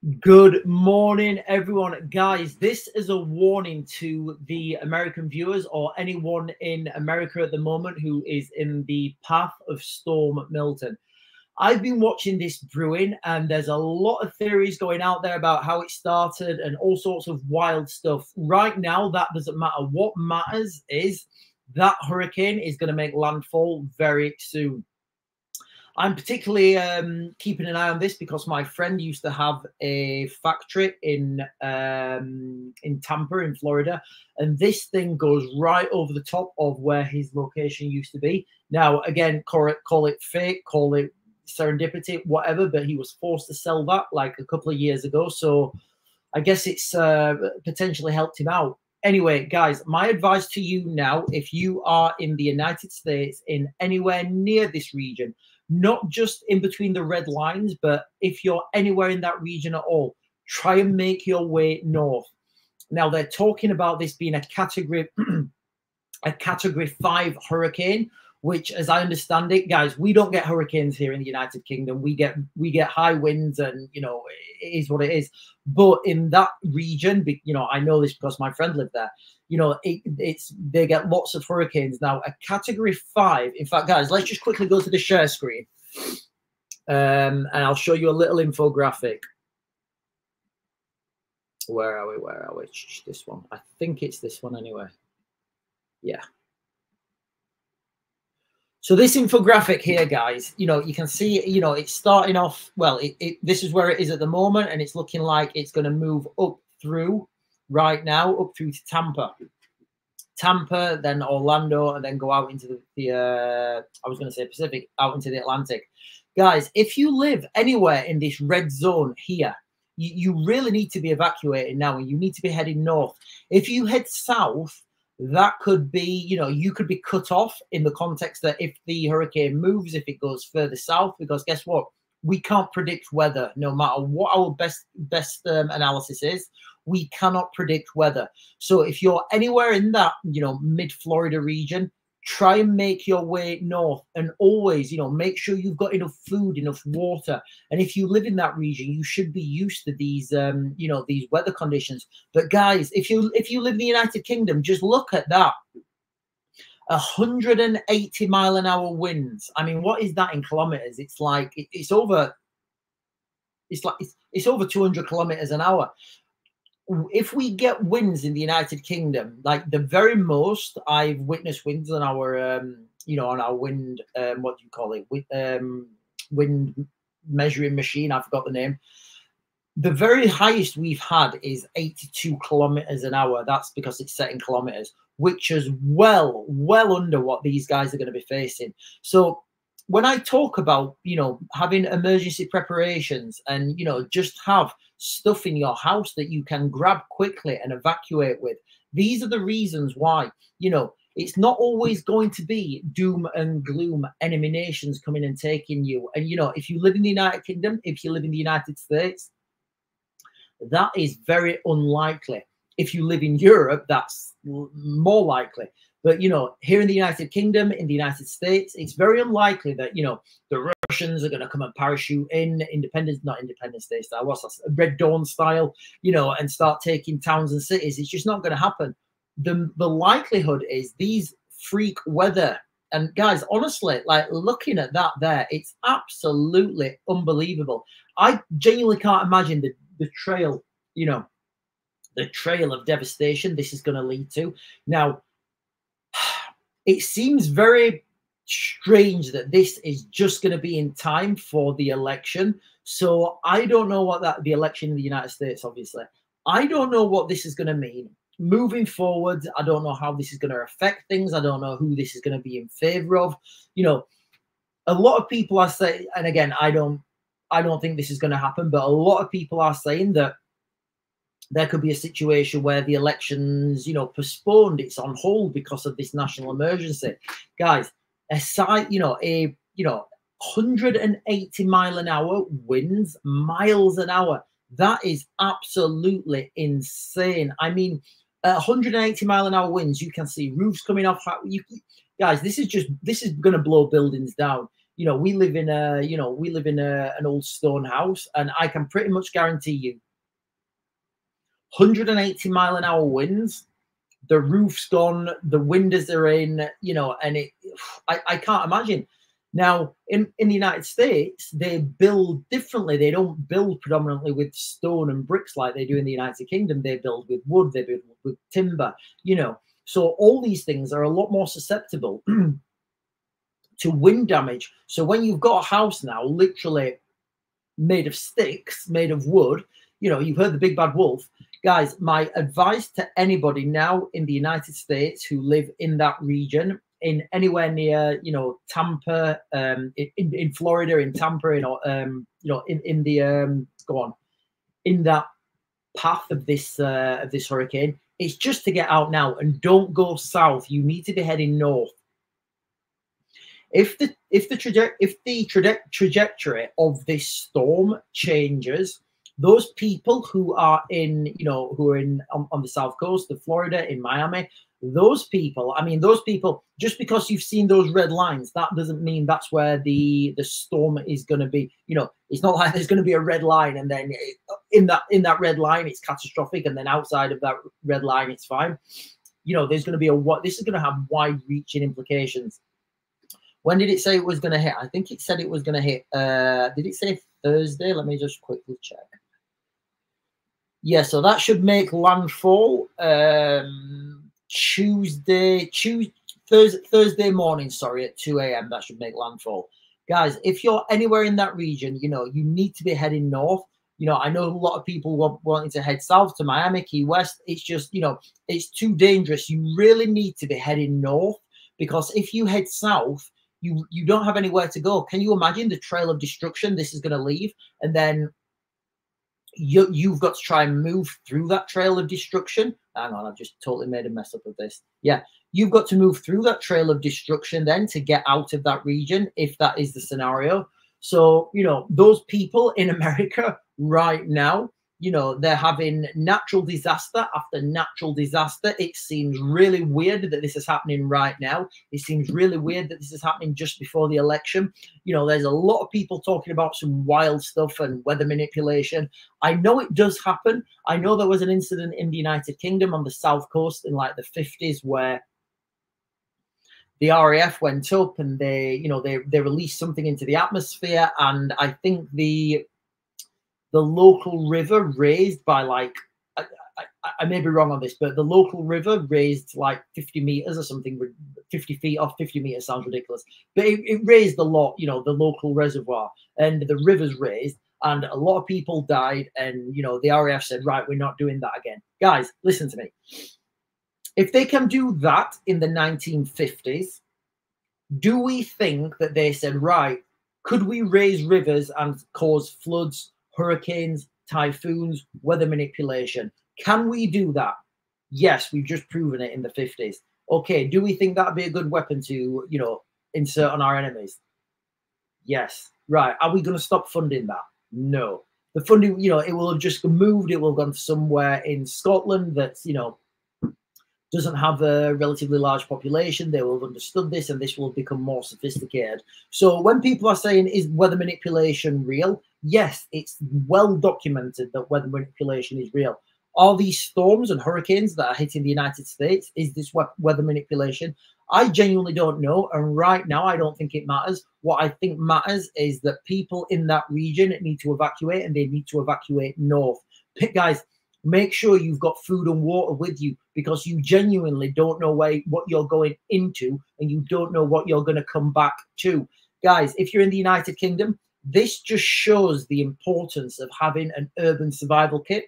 Good morning, everyone. Guys, this is a warning to the American viewers or anyone in America at the moment who is in the path of Storm Milton. I've been watching this brewing, and there's a lot of theories going out there about how it started and all sorts of wild stuff. Right now, that doesn't matter. What matters is that hurricane is going to make landfall very soon. I'm particularly keeping an eye on this because my friend used to have a factory in Tampa, in Florida, and this thing goes right over the top of where his location used to be. Now, again, call it fate, call it serendipity, whatever, but he was forced to sell that like a couple of years ago, so I guess it's potentially helped him out. Anyway, guys, my advice to you now, if you are in the United States, in anywhere near this region, not just in between the red lines, but if you're anywhere in that region at all, try and make your way north. Now, they're talking about this being a category 5 hurricane, which, as I understand it, guys, we don't get hurricanes here in the United Kingdom. We get high winds, and it is what it is. But in that region, I know this because my friend lived there. They get lots of hurricanes. Now, a category 5. In fact, guys, let's just quickly go to the share screen, and I'll show you a little infographic. Where are we? Where are we? This one. I think it's this one anyway. Yeah. So this infographic here, guys, you can see, it's starting off, well, this is where it is at the moment, and it's looking like it's going to move up through right now, up through to Tampa, then Orlando, and then go out into the I was going to say Pacific, out into the Atlantic. Guys, if you live anywhere in this red zone here, you really need to be evacuating now, and you need to be heading north. If you head south, that could be, you could be cut off in the context that if the hurricane moves, if it goes further south, because guess what? We can't predict weather, no matter what our best analysis is. We cannot predict weather. So if you're anywhere in that, mid-Florida region, try and make your way north, and always, make sure you've got enough food, enough water. And if you live in that region, you should be used to these, these weather conditions. But guys, if you live in the United Kingdom, just look at that. 180-mile-an-hour winds. I mean, what is that in kilometers? It's like it's over 200 kilometers an hour. If we get winds in the United Kingdom, like the very most I've witnessed winds on our, on our wind, what do you call it? Wind measuring machine. I forgot the name. The very highest we've had is 82 kilometers an hour. That's because it's set in kilometers, which is well under what these guys are going to be facing. So when I talk about, having emergency preparations and, just have stuff in your house that you can grab quickly and evacuate with, these are the reasons why, it's not always going to be doom and gloom, enemy nations coming and taking you. And, if you live in the United Kingdom, if you live in the United States, that is very unlikely. If you live in Europe, that's more likely. But, here in the United Kingdom, in the United States, it's very unlikely that, the Russians are going to come and parachute in not Independence Day style, what's that, Red Dawn style, and start taking towns and cities. It's just not going to happen. The likelihood is these freak weather. And guys, honestly, like looking at that there, it's absolutely unbelievable. I genuinely can't imagine the trail, the trail of devastation this is going to lead to. Now, it seems very strange that this is just going to be in time for the election. So I don't know what the election in the United States, obviously. I don't know what this is going to mean. Moving forward, I don't know how this is going to affect things. I don't know who this is going to be in favor of. A lot of people are saying, and again, I don't think this is going to happen, but a lot of people are saying that there could be a situation where the election's, postponed, it's on hold because of this national emergency. Guys, aside, 180-mile-an-hour winds, miles an hour, that is absolutely insane. I mean, 180-mile-an-hour winds, you can see roofs coming off. Guys, this is going to blow buildings down. You know, we live in a, you know, we live in an old stone house, and I can pretty much guarantee you 180-mile-an-hour winds, the roof's gone, the windows are in, you know, and I can't imagine. Now, in the United States, they build differently. They don't build predominantly with stone and bricks like they do in the United Kingdom. They build with wood, they build with timber, you know. So all these things are a lot more susceptible to wind damage. So when you've got a house now literally made of sticks, made of wood, you know, you've heard the big bad wolf. Guys, my advice to anybody now in the United States who live in that region, in anywhere near, you know, Tampa, in Florida, in Tampa, you know, in the go on, in that path of this hurricane, it's just to get out now and don't go south. You need to be heading north. If the trajectory of this storm changes, those people who are in, you know, who are in on the south coast of Florida, in Miami, those people, I mean, those people, just because you've seen those red lines, that doesn't mean that's where the storm is going to be. You know, it's not like there's going to be a red line and then in that red line it's catastrophic, and then outside of that red line it's fine. You know, there's going to be this is going to have wide-reaching implications. When did it say it was going to hit? I think it said it was going to hit. Did it say Thursday? Let me just quickly check. Yeah, so that should make landfall Thursday morning, sorry, at 2 a.m. That should make landfall. Guys, if you're anywhere in that region, you know, you need to be heading north. You know, I know a lot of people wanting to head south to Miami, Key West. It's just, you know, it's too dangerous. You really need to be heading north, because if you head south, you don't have anywhere to go. Can you imagine the trail of destruction this is going to leave? And then you've got to try and move through that trail of destruction. Hang on, I've just totally made a mess up of this. Yeah, you've got to move through that trail of destruction then to get out of that region, if that is the scenario. So, you know, those people in America right now, you know, they're having natural disaster after natural disaster. It seems really weird that this is happening right now. It seems really weird that this is happening just before the election. You know, there's a lot of people talking about some wild stuff and weather manipulation. I know it does happen. I know there was an incident in the United Kingdom on the south coast in like the 50s where the RAF went up and they, you know, they released something into the atmosphere, and I think the local river raised by like, I may be wrong on this, but the local river raised like 50 meters or something. 50 feet off 50 meters sounds ridiculous, but it raised a lot, you know, the local reservoir, and the river's raised, and a lot of people died. And, you know, the RAF said, right, we're not doing that again. Guys, listen to me. If they can do that in the 1950s, do we think that they said, right, could we raise rivers and cause floods, hurricanes, typhoons, weather manipulation? Can we do that? Yes, we've just proven it in the 50s. Okay, do we think that'd be a good weapon to, you know, insert on our enemies? Yes. Right. Are we going to stop funding that? No. The funding, you know, it will have just moved. It will have gone somewhere in Scotland that's, you know, doesn't have a relatively large population. They will have understood this, and this will become more sophisticated. So when people are saying, is weather manipulation real? Yes, it's well documented that weather manipulation is real. Are these storms and hurricanes that are hitting the United States, is this weather manipulation? I genuinely don't know. And right now, I don't think it matters. What I think matters is that people in that region need to evacuate, and they need to evacuate north. Guys, make sure you've got food and water with you, because you genuinely don't know what you're going into, and you don't know what you're going to come back to. Guys, if you're in the United Kingdom, this just shows the importance of having an urban survival kit.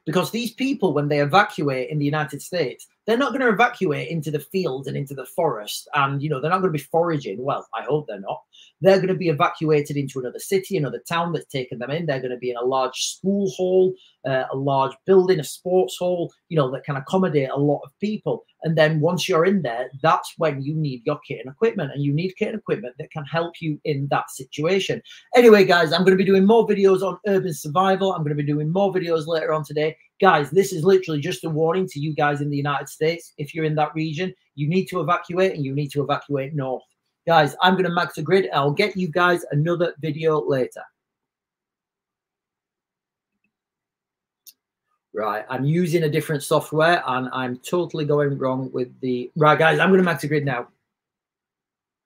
Because these people, when they evacuate in the United States, they're not going to evacuate into the fields and into the forest. And, you know, they're not going to be foraging. Well, I hope they're not. They're going to be evacuated into another city, another town that's taken them in. They're going to be in a large school hall, a large building, a sports hall, you know, that can accommodate a lot of people. And then once you're in there, that's when you need your kit and equipment, and you need kit and equipment that can help you in that situation. Anyway, guys, I'm going to be doing more videos on urban survival. I'm going to be doing more videos later on today. Guys, this is literally just a warning to you guys in the United States. If you're in that region, you need to evacuate, and you need to evacuate north. Guys, I'm going to max the grid. I'll get you guys another video later. Right, I'm using a different software and I'm totally going wrong with the... Right, guys, I'm going to max the grid now.